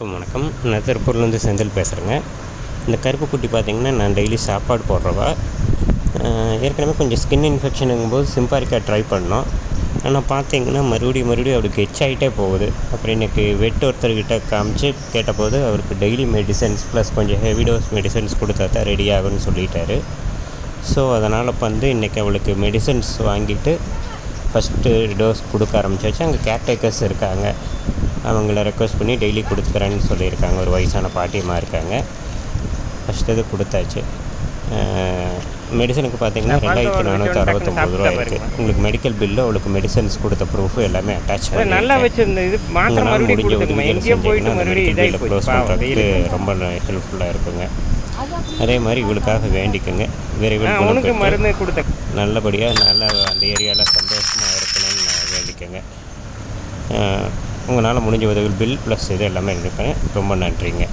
வணக்கம். நான் திருப்பூர்லேருந்து செந்தில் பேசுகிறேங்க. இந்த கருப்பு குட்டி பார்த்திங்கன்னா, நான் டெய்லி சாப்பாடு போடுறவா. ஏற்கனவே கொஞ்சம் ஸ்கின் இன்ஃபெக்ஷனுங்கும்போது சிம்பாரிக்கா ட்ரை பண்ணோம். ஆனால் பார்த்திங்கன்னா மறுபடியும் அவருக்கு ஆகிட்டே போகுது. அப்புறம் இன்றைக்கி ஒருத்தர்கிட்ட காமிச்சு கேட்டபோது அவருக்கு டெய்லி மெடிசன்ஸ் ப்ளஸ் கொஞ்சம் ஹெவி டோஸ் மெடிசன்ஸ் கொடுத்தா தான் ரெடி ஆகும்னு சொல்லிட்டாரு. ஸோ அதனால் இன்றைக்கி அவளுக்கு மெடிசன்ஸ் வாங்கிட்டு ஃபஸ்ட்டு டோஸ் கொடுக்க ஆரம்பிச்சாச்சு. அங்கே கேர்டேக்கர்ஸ் இருக்காங்க, அவங்கள ரெக்வஸ்ட் பண்ணி டெய்லி கொடுத்துக்கிறேன்னு சொல்லியிருக்காங்க. ஒரு வயசான பாட்டியமாக இருக்காங்க. ஃபஸ்ட்டு இது கொடுத்தாச்சு. மெடிசனுக்கு பார்த்திங்கன்னா 2469 ரூபா இருக்குது. உங்களுக்கு மெடிக்கல் பில்லு, அவளுக்கு மெடிசன்ஸ் கொடுத்த ப்ரூஃபு எல்லாமே அட்டாச் பண்ணியிருக்கேன். உங்களால் முடிஞ்ச உதவிகள் செஞ்சிங்கன்னா அந்த மெடிக்கல் பில்லை க்ளோஸ் பண்ணுறதுக்கு ரொம்ப ஹெல்ப்ஃபுல்லாக இருக்குங்க. அதே மாதிரி இவளுக்காக வேண்டிக்கோங்க. விரைவில் குணப்பெற்று நல்லபடியாக நல்லா அந்த ஏரியாவில் சந்தோஷமாக இருக்கணும்னு நான் வேண்டிக்கோங்க. உங்களால் முடிஞ்ச உதவிகள் பில் ப்ளஸ் இது எல்லாமே எடுப்பேன். ரொம்ப நன்றிங்க.